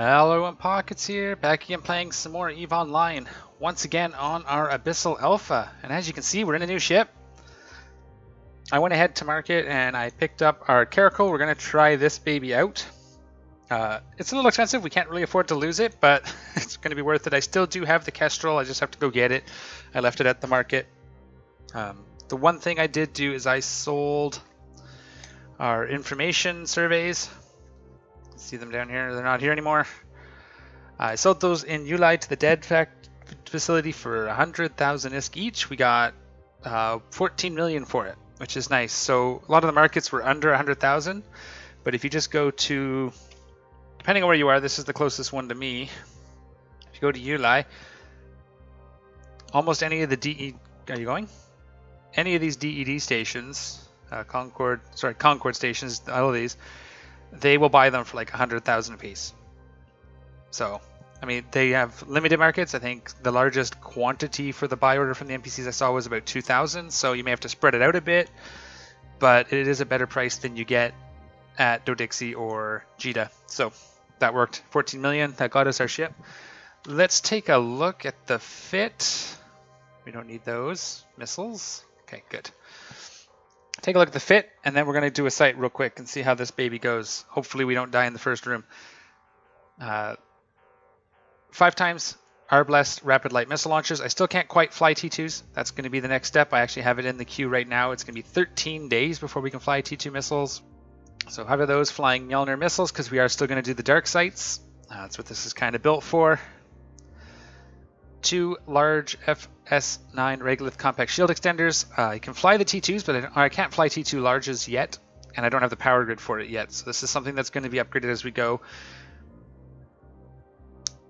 Hello, and Pockets here, back again playing some more EVE Online, once again on our Abyssal Alpha. And as you can see, we're in a new ship. I went ahead to market and I picked up our Caracal. We're going to try this baby out. It's a little expensive, we can't really afford to lose it, but it's going to be worth it. I still do have the Kestrel, I just have to go get it. I left it at the market. The one thing I did do is I sold our information surveys. See them down here, they're not here anymore. I sold those in Uli to the dead facility for 100,000 ISK each. We got 14 million for it, which is nice. So a lot of the markets were under 100,000, but if you just go to, depending on where you are, this is the closest one to me. If you go to Uli, almost any of the DE, are you going? Any of these DED stations, Concord stations, all of these, they will buy them for like 100,000 a piece. So, I mean, they have limited markets. I think the largest quantity for the buy order from the NPCs I saw was about 2,000. So you may have to spread it out a bit, but it is a better price than you get at Dodixie or Jita. So that worked. 14 million, that got us our ship. Let's take a look at the fit. We don't need those missiles. Okay, good. Take a look at the fit, and then we're going to do a sight real quick and see how this baby goes. Hopefully we don't die in the first room. 5 times Arbalest rapid light missile launchers. I still can't quite fly T2s. That's going to be the next step. I actually have it in the queue right now. It's going to be 13 days before we can fly T2 missiles. So how are those flying Mjolnir missiles? Because we are still going to do the dark sights. That's what this is kind of built for. 2 large FS9 Regolith compact shield extenders. You can fly the T2s, but I can't fly T2 larges yet, and I don't have the power grid for it yet. So this is something that's going to be upgraded as we go.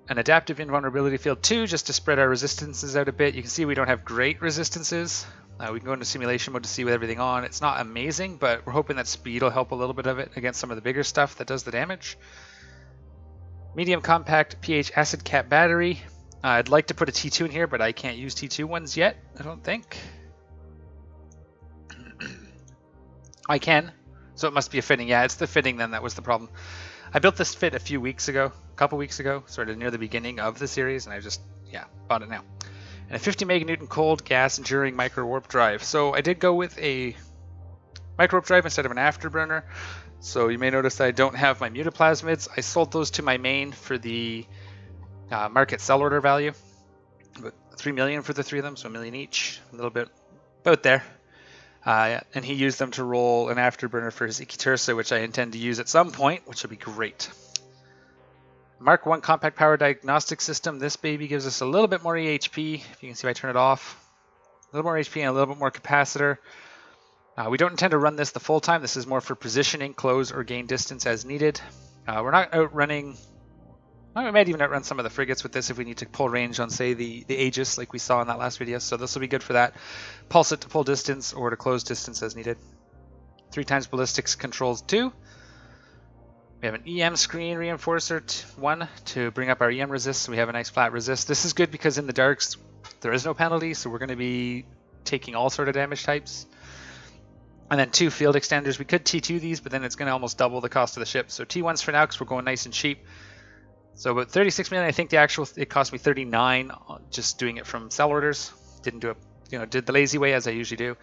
An adaptive invulnerability field 2, just to spread our resistances out a bit. You can see we don't have great resistances. We can go into simulation mode to see with everything on. It's not amazing, but we're hoping that speed will help a little bit of it against some of the bigger stuff that does the damage. Medium compact pH acid cap battery. I'd like to put a T2 in here, but I can't use T2 ones yet, I don't think. I can, so it must be a fitting. Yeah, it's the fitting then that was the problem. I built this fit a couple weeks ago, sort of near the beginning of the series, and I just, bought it now. And a 50 meganewton cold gas enduring Microwarpdrive. So I did go with a Microwarpdrive instead of an afterburner. So you may notice that I don't have my mutaplasmids. I sold those to my main for the market sell order value, about 3 million for the 3 of them, so $1 million each, a little bit about there. And he used them to roll an afterburner for his Ikitursa, which I intend to use at some point, which will be great. Mark 1 compact power diagnostic system. This baby gives us a little bit more EHP. If you can see if I turn it off, a little more HP and a little bit more capacitor. We don't intend to run this the full time. This is more for positioning, close, or gain distance as needed. We're not outrunning. We might even outrun some of the frigates with this if we need to pull range on, say, the Aegis like we saw in that last video. So this will be good for that. Pulse it to pull distance or to close distance as needed. 3 times ballistics controls 2. We have an EM screen reinforcer 1 to bring up our EM resist, so we have a nice flat resist. This is good because in the darks there is no penalty, so we're going to be taking all sort of damage types. And then 2 field extenders. We could T2 these, but then it's going to almost double the cost of the ship. So T1s for now because we're going nice and cheap. So about 36 million, I think it cost me 39 just doing it from sell orders. Didn't do it, did the lazy way as I usually do.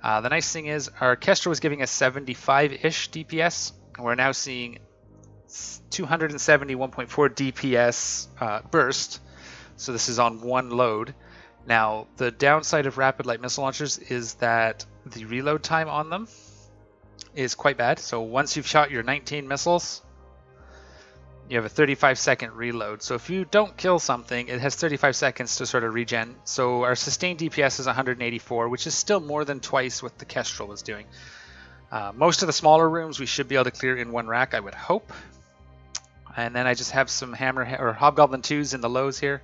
The nice thing is our Kestrel was giving us 75-ish DPS, and we're now seeing 270 1.4 DPS burst. So this is on 1 load. Now the downside of rapid light missile launchers is that the reload time on them is quite bad. So once you've shot your 19 missiles, you have a 35-second reload. So if you don't kill something, it has 35 seconds to sort of regen. So our sustained DPS is 184, which is still more than twice what the Kestrel was doing. Most of the smaller rooms we should be able to clear in 1 rack, I would hope. And then I just have some Hobgoblin 2s in the lows here,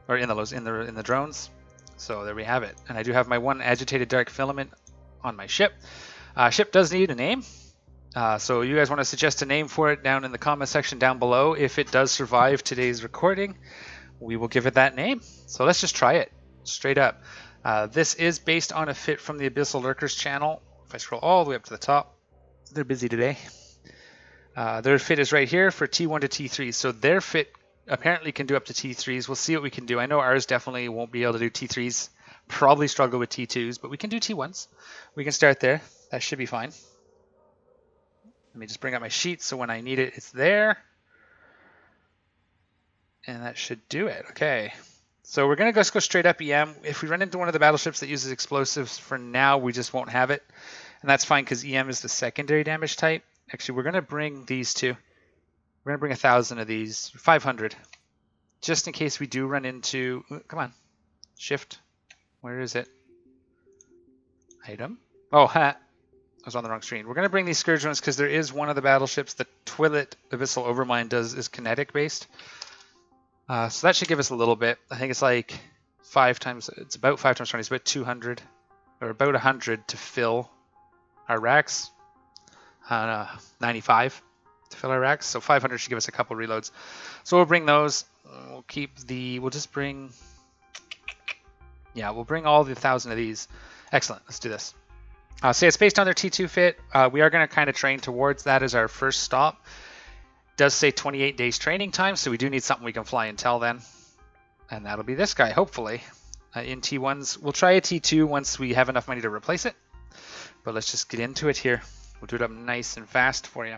or in the drones. So there we have it. And I do have my 1 agitated dark filament on my ship. Ship does need a name. So you guys want to suggest a name for it down in the comment section down below. If it does survive today's recording, we will give it that name. So let's just try it straight up. This is based on a fit from the Abyssal Lurkers channel. If I scroll all the way up to the top, they're busy today. Their fit is right here for T1 to T3. So their fit apparently can do up to T3s. We'll see what we can do. I know ours definitely won't be able to do T3s. Probably struggle with T2s, but we can do T1s. We can start there. That should be fine. Let me just bring up my sheet so when I need it, it's there. And that should do it. Okay. So we're going to just go straight up EM. If we run into one of the battleships that uses explosives, for now, we just won't have it. And that's fine because EM is the secondary damage type. Actually, we're going to bring these two. We're going to bring 1,000 of these, 500. Just in case we do run into, come on, shift. Where is it? Item. Oh, I was on the wrong screen. We're going to bring these Scourge ones because there is one of the battleships, the Twillet Abyssal Overmind is kinetic based. So that should give us a little bit. I think it's like 5 times, it's about 5 times 20, it's about 200, or about 100 to fill our racks. 95 to fill our racks, so 500 should give us a couple reloads. So we'll bring those. We'll keep the, we'll just bring, yeah, we'll bring all the 1,000 of these. Excellent, let's do this. So it's based on their T2 fit. We are going to kind of train towards that as our first stop. Does say 28 days training time, so we do need something we can fly until then. And that'll be this guy, hopefully. In T1s, we'll try a T2 once we have enough money to replace it. But let's just get into it here. We'll do it up nice and fast for you.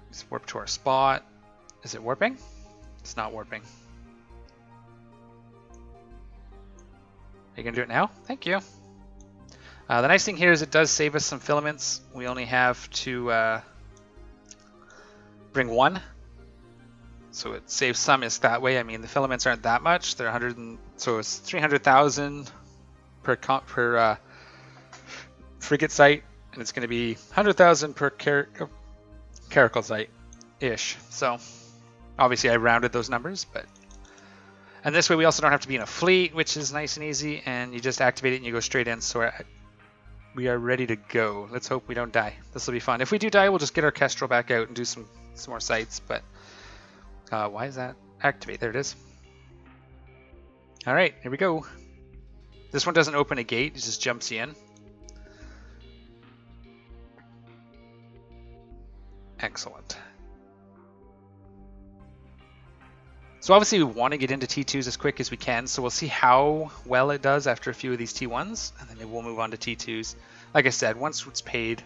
Let's warp to our spot. Is it warping? It's not warping. Are you going to do it now? Thank you. The nice thing here is it does save us some filaments. We only have to bring 1. So it saves some is that way. I mean, the filaments aren't that much. They're 100 and, so it's 300,000 per frigate site, and it's going to be 100,000 per Caracal site-ish. So obviously I rounded those numbers, but and this way we also don't have to be in a fleet, which is nice and easy, and you just activate it and you go straight in. So we are ready to go. Let's hope we don't die. This will be fun. If we do die, we'll just get our Kestrel back out and do some more sites. But why is that activate? There it is. All right, here we go. This one doesn't open a gate, it just jumps you in. Excellent. So obviously we want to get into T2s as quick as we can, so we'll see how well it does after a few of these T1s, and then maybe we'll move on to T2s. Like I said, once it's paid.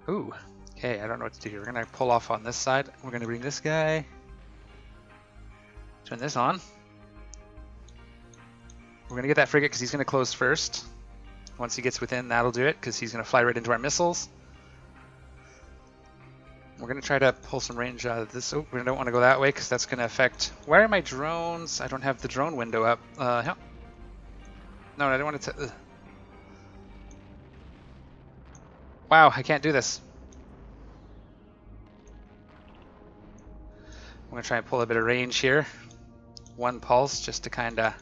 Ooh, okay, I don't know what to do here. We're going to pull off on this side. We're going to bring this guy. Turn this on. We're going to get that frigate because he's going to close first. Once he gets within, that'll do it because he's going to fly right into our missiles. We're going to try to pull some range out of this. Oh, we don't want to go that way because that's going to affect... Where are my drones? I don't have the drone window up. No, I don't want to... Wow, I can't do this. I'm going to try and pull a bit of range here. 1 pulse just to kind of...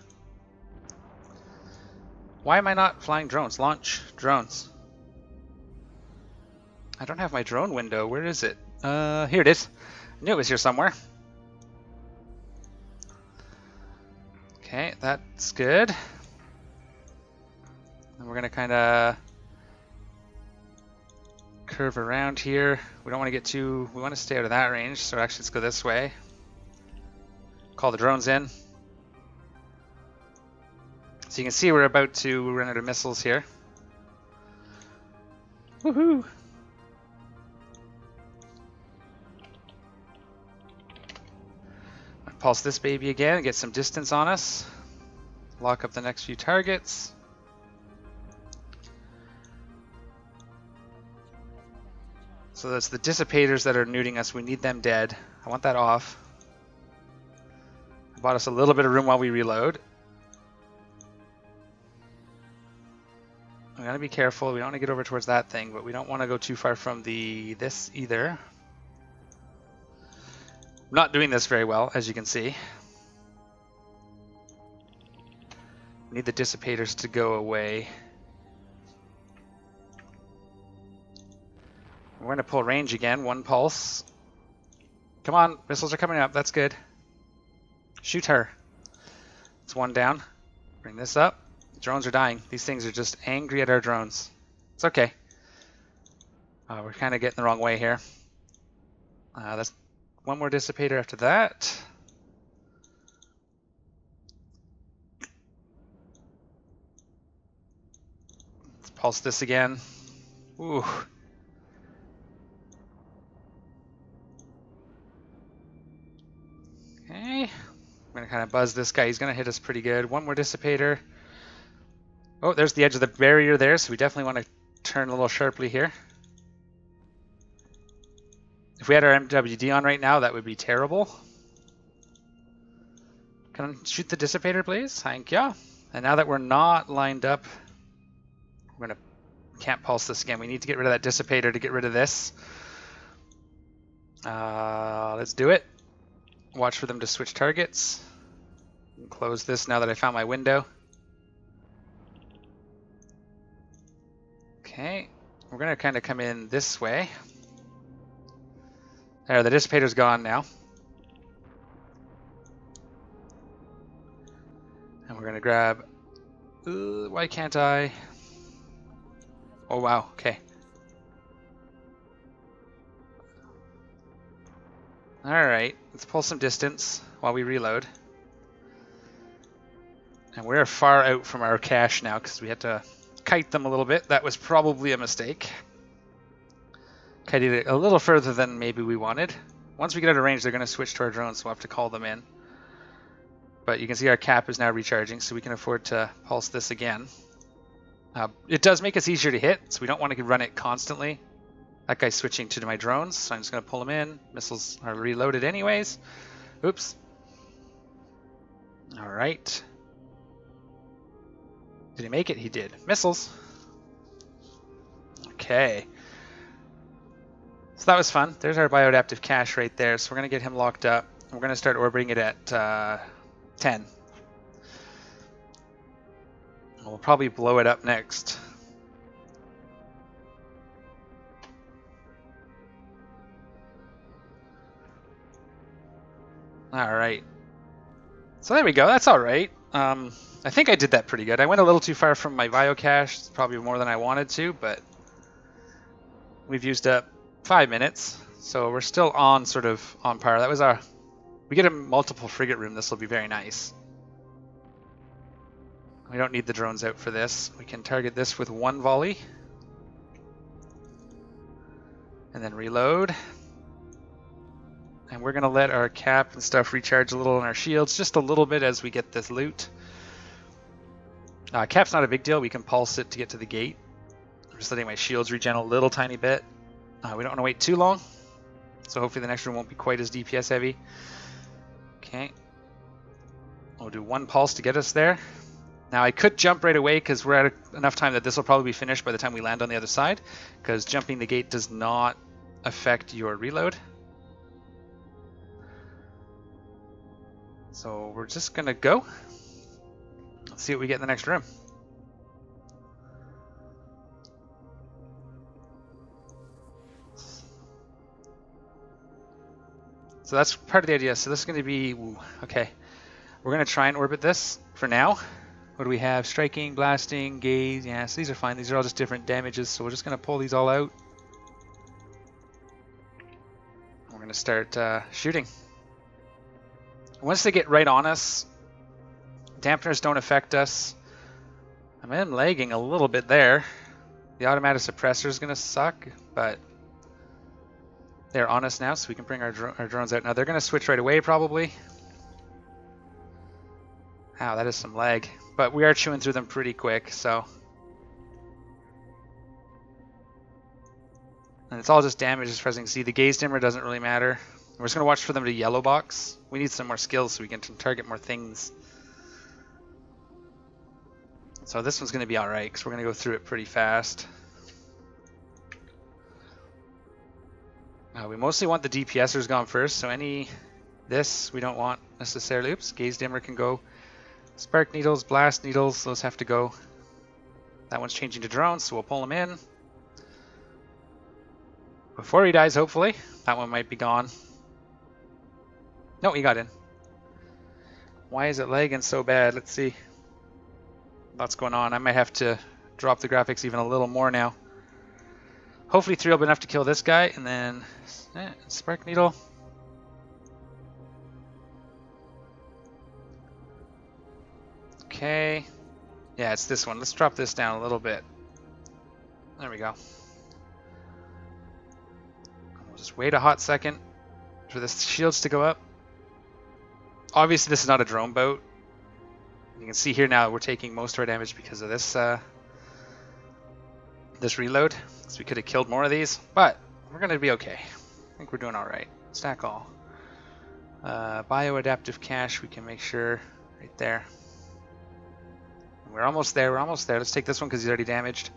Why am I not flying drones? Launch drones. I don't have my drone window. Where is it? Here it is. I knew it was here somewhere. Okay, that's good. And we're going to kind of curve around here. We don't want to get too... We want to stay out of that range, so actually let's go this way. Call the drones in. So you can see we're about to run out of missiles here. Woohoo! Pulse this baby again, get some distance on us. Lock up the next few targets. So that's the dissipators that are nuding us. We need them dead. I want that off. I bought us a little bit of room while we reload. We gotta be careful. We don't want to get over towards that thing, but we don't want to go too far from this either. I'm not doing this very well, as you can see. We need the dissipators to go away. We're going to pull range again, 1 pulse. Come on, missiles are coming up, that's good. Shoot her. It's 1 down. Bring this up. Drones are dying. These things are just angry at our drones. It's okay. We're kind of getting the wrong way here. That's one more dissipator after that. Let's pulse this again. Ooh. Okay. I'm going to kind of buzz this guy. He's going to hit us pretty good. One more dissipator. Oh, there's the edge of the barrier there, so we definitely want to turn a little sharply here. If we had our MWD on right now, that would be terrible. Can I shoot the dissipator, please? Thank you. And now that we're not lined up, we're going to can't pulse this again. We need to get rid of that dissipator to get rid of this. Let's do it. Watch for them to switch targets. Close this now that I found my window. Okay, we're going to kind of come in this way. There, the dissipator's gone now. And we're going to grab... why can't I? Oh, wow, okay. Alright, let's pull some distance while we reload. And we're far out from our cache now because we had to kite them a little bit. That was probably a mistake. Kited it a little further than maybe we wanted. Once we get out of range, they're going to switch to our drones, so we'll have to call them in. But you can see our cap is now recharging, so we can afford to pulse this again. It does make us easier to hit, so we don't want to run it constantly. That guy's switching to my drones, so I'm just going to pull him in. Missiles are reloaded anyways. Oops. Alright. Did he make it? He did. Missiles. Okay. So that was fun. There's our bioadaptive cache right there. So we're going to get him locked up. We're going to start orbiting it at 10. We'll probably blow it up next. Alright. So there we go. That's alright. I think I did that pretty good. I went a little too far from my biocache. It's probably more than I wanted to, but we've used up 5 minutes. So we're still on sort of on par. That was our... We get a multiple frigate room. This will be very nice. We don't need the drones out for this. We can target this with one volley. And then reload. And we're going to let our cap and stuff recharge a little on our shields, just a little bit as we get this loot. Cap's not a big deal. We can pulse it to get to the gate. I'm just letting my shields regen a little tiny bit. We don't want to wait too long, so hopefully the next room won't be quite as DPS heavy. Okay. We'll do one pulse to get us there. Now I could jump right away because we're at enough time that this will probably be finished by the time we land on the other side, because jumping the gate does not affect your reload. So we're just going to go. Let's see what we get in the next room. So that's part of the idea. So this is going to be... Okay. We're going to try and orbit this for now. What do we have? Striking, blasting, gaze. Yeah, so these are fine. These are all just different damages. So we're just going to pull these all out. We're going to start shooting. Once they get right on us, dampeners don't affect us. I am lagging a little bit there. The automatic suppressor is going to suck, but they're on us now, so we can bring our drones out. Now they're going to switch right away, probably. Wow, that is some lag. But we are chewing through them pretty quick, so... And it's all just damage as far as you can see. The gaze dimmer doesn't really matter. We're just going to watch for them to yellow box. We need some more skills so we can target more things. So this one's going to be alright, because we're going to go through it pretty fast. We mostly want the DPSers gone first, so this we don't want necessarily. Oops, gaze dimmer can go. Spark needles, blast needles, those have to go. That one's changing to drones, so we'll pull him in. Before he dies, hopefully. That one might be gone. No, he got in. Why is it lagging so bad? Let's see. Lots going on. I might have to drop the graphics even a little more now. Hopefully 3 will be enough to kill this guy, and then Spark Needle. Okay. Yeah, it's this one. Let's drop this down a little bit. There we go. We'll just wait a hot second for the shields to go up. Obviously, this is not a drone boat. You can see here now we're taking most of our damage because of this this reload. So we could have killed more of these, but we're going to be okay. I think we're doing all right. Stack all. Bioadaptive cache, we can make sure right there. We're almost there. We're almost there. Let's take this one because he's already damaged.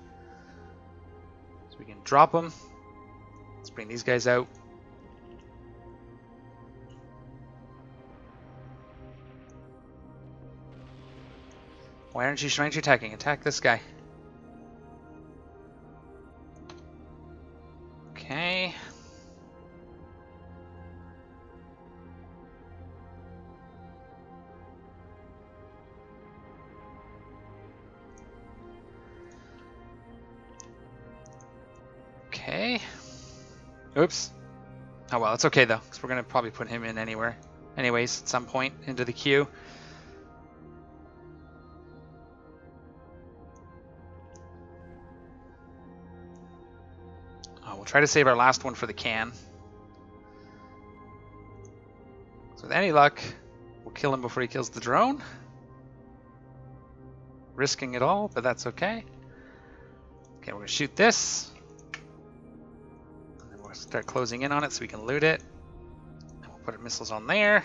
So we can drop him. Let's bring these guys out. Why aren't you attacking? Attack this guy. Okay. Okay. Oops. Oh well, it's okay though, because we're gonna probably put him in anyways, at some point into the queue. We'll try to save our last one for the can. So with any luck, we'll kill him before he kills the drone. Risking it all, but that's okay. Okay, we're gonna shoot this. And then we'll start closing in on it so we can loot it. And we'll put our missiles on there.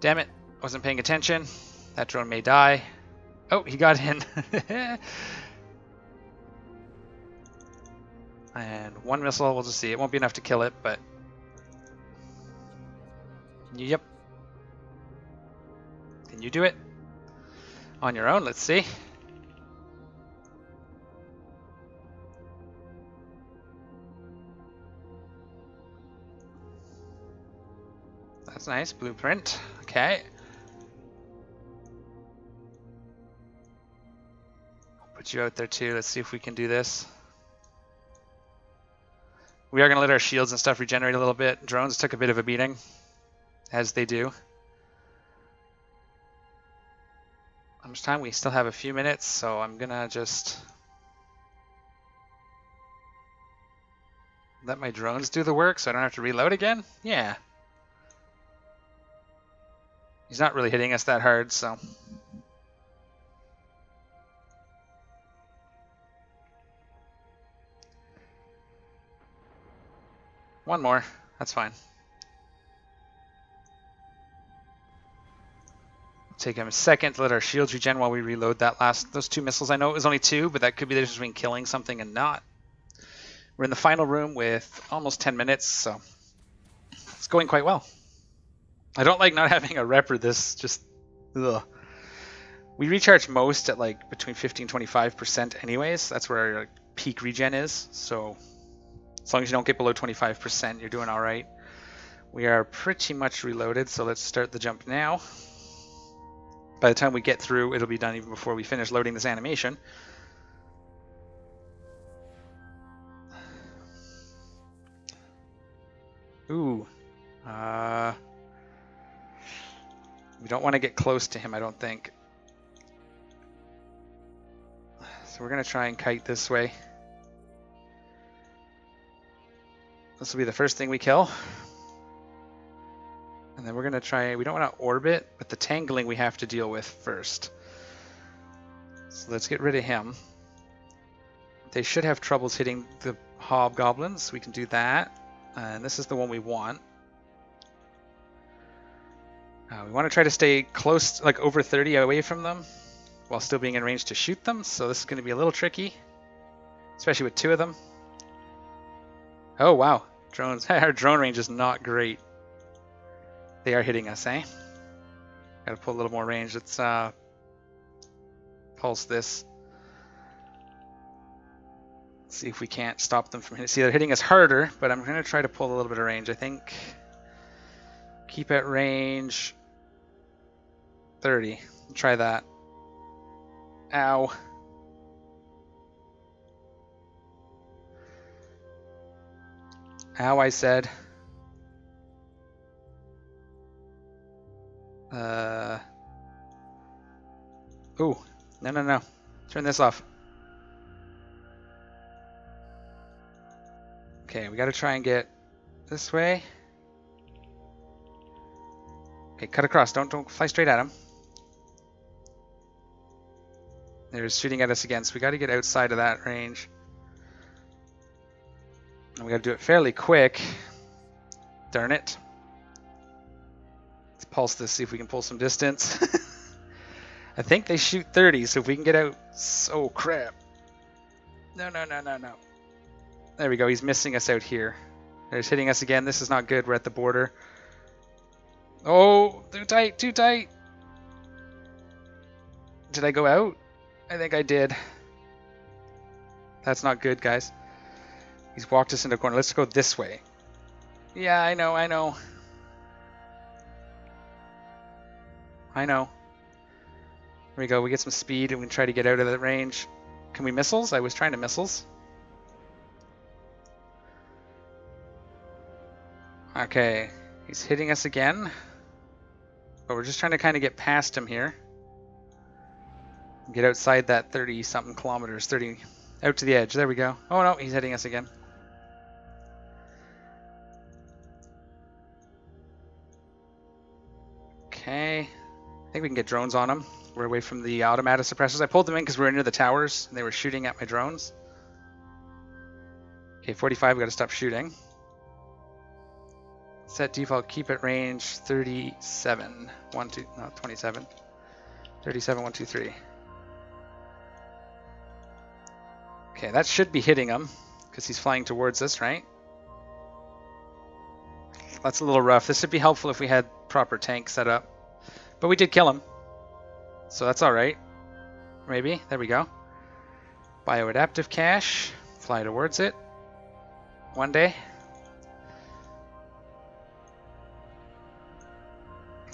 Damn it, wasn't paying attention. That drone may die. Oh, he got in. And one missile, we'll just see. It won't be enough to kill it, but... Yep. Can you do it? On your own, let's see. That's nice, blueprint. Okay. I'll put you out there too. Let's see if we can do this. We are going to let our shields and stuff regenerate a little bit. Drones took a bit of a beating, as they do. How much time? We still have a few minutes, so I'm going to just let my drones do the work so I don't have to reload again. Yeah. He's not really hitting us that hard, so... One more. That's fine. Take him a second to let our shields regen while we reload those 2 missiles. I know it was only 2, but that could be the difference between killing something and not. We're in the final room with almost 10 minutes, so it's going quite well. I don't like not having a repper this, just, ugh. We recharge most at like between 50 and 25% anyways. That's where our peak regen is, so... As long as you don't get below 25%, you're doing all right. We are pretty much reloaded, so let's start the jump now. By the time we get through, it'll be done even before we finish loading this animation. Ooh. We don't want to get close to him, I don't think. So we're going to try and kite this way. This will be the first thing we kill. And then we're going to try, we don't want to orbit, but the tangling we have to deal with first. So let's get rid of him. They should have troubles hitting the hobgoblins. We can do that. And this is the one we want. We want to try to stay close, like over 30 away from them, while still being in range to shoot them. So this is going to be a little tricky, especially with 2 of them. Oh wow, drones! Our drone range is not great. They are hitting us, eh? Got to pull a little more range. Let's pulse this. Let's see if we can't stop them from hitting. See, they're hitting us harder, but I'm going to try to pull a little bit of range. I think keep at range 30. Try that. Ow. Ow, I said. Ooh. No, no, no. Turn this off. Okay, we gotta try and get this way. Okay, cut across. Don't fly straight at him. They're shooting at us again, so we gotta get outside of that range. And we gotta do it fairly quick. Darn it. Let's pulse this, see if we can pull some distance. I think they shoot 30, so if we can get out... Oh, crap. No, no, no, no, no. There we go. He's missing us out here. They're hitting us again. This is not good. We're at the border. Oh, too tight, too tight. Did I go out? I think I did. That's not good, guys. He's walked us into a corner. Let's go this way. Yeah, I know, I know. I know. There we go. We get some speed and we can try to get out of that range. Can we missiles? I was trying to missiles. Okay. He's hitting us again. But we're just trying to kind of get past him here. Get outside that 30-something kilometers. 30 out to the edge. There we go. Oh no, he's hitting us again. Okay. I think we can get drones on him. We're away from the automatic suppressors. I pulled them in because we were near the towers and they were shooting at my drones. Okay, 45, we gotta stop shooting. Set default, keep at range 37. 27. 37, 1, 2, 3. Okay, that should be hitting him because he's flying towards us, right? That's a little rough. This would be helpful if we had proper tank set up. But we did kill him. So that's alright. Maybe. There we go. Bioadaptive cache. Fly towards it. One day.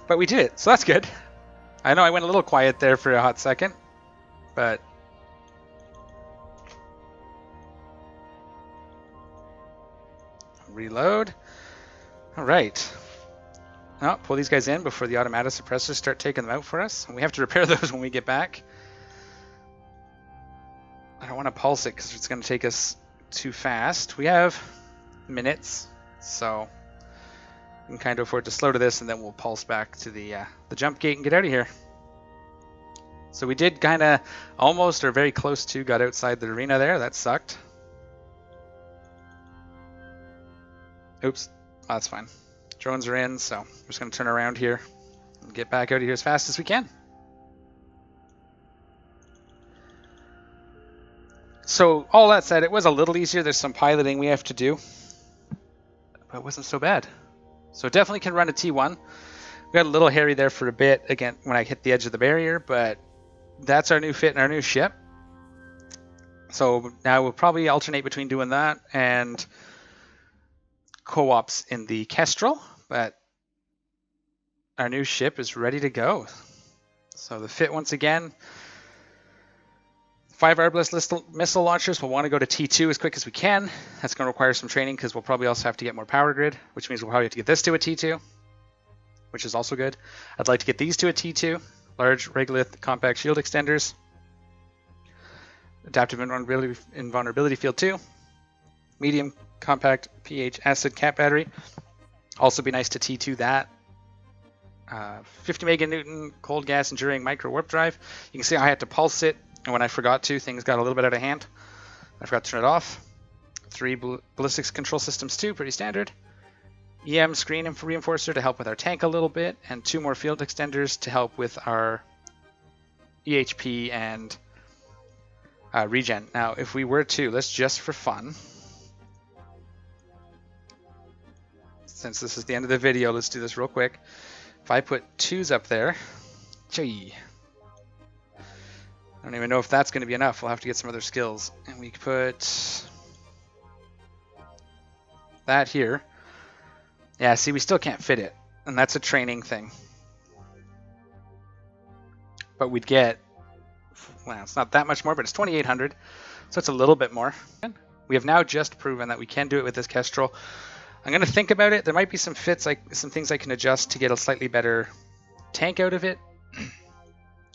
But we did it, so that's good. I know I went a little quiet there for a hot second. But... reload. Alright. Oh, pull these guys in before the automatic suppressors start taking them out for us. And we have to repair those when we get back. I don't want to pulse it because it's going to take us too fast. We have minutes, so we can kind of afford to slow to this, and then we'll pulse back to the jump gate and get out of here. So we did kind of almost or very close to got outside the arena there. That sucked. Oops. Oh, that's fine. Drones are in, so I'm just going to turn around here and get back out of here as fast as we can. So all that said, it was a little easier. There's some piloting we have to do, but it wasn't so bad. So definitely can run a T1. We got a little hairy there for a bit again when I hit the edge of the barrier, but that's our new fit and our new ship. So now we'll probably alternate between doing that and co-ops in the Kestrel, but our new ship is ready to go. So the fit once again, 5 Arbalest missile launchers. We'll want to go to T2 as quick as we can. That's going to require some training because we'll probably also have to get more power grid, which means we'll probably have to get this to a T2, which is also good. I'd like to get these to a T2, large Regolith compact shield extenders, adaptive invulnerability field 2, medium compact pH acid cap battery. Also be nice to T2 that. 50 meganewton cold gas enduring Microwarpdrive. You can see I had to pulse it, and when I forgot to, things got a little bit out of hand. I forgot to turn it off. 3 ballistics control systems 2, pretty standard. EM screen reinforcer to help with our tank a little bit, and 2 more field extenders to help with our EHP and regen. Now, if we were to, let's just for fun, since this is the end of the video, let's do this real quick. If I put 2s up there, gee, I don't even know if that's going to be enough. We'll have to get some other skills. And we put that here. Yeah, see, we still can't fit it. And that's a training thing. But we'd get Well, it's not that much more, but it's 2,800, so it's a little bit more. We have now just proven that we can do it with this Kestrel. I'm going to think about it. There might be some fits, like some things I can adjust to get a slightly better tank out of it.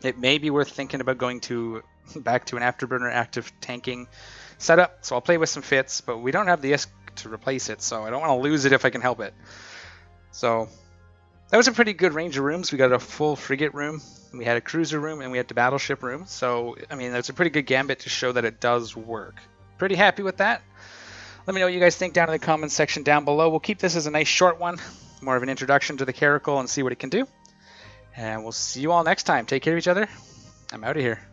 It may be worth thinking about going back to an Afterburner active tanking setup. So I'll play with some fits, but we don't have the ISK to replace it, so I don't want to lose it if I can help it. So that was a pretty good range of rooms. We got a full frigate room, we had a cruiser room, and we had the battleship room. So, I mean, that's a pretty good gambit to show that it does work. Pretty happy with that. Let me know what you guys think down in the comments section down below. We'll keep this as a nice short one, more of an introduction to the Caracal and see what it can do. And we'll see you all next time. Take care of each other. I'm out of here.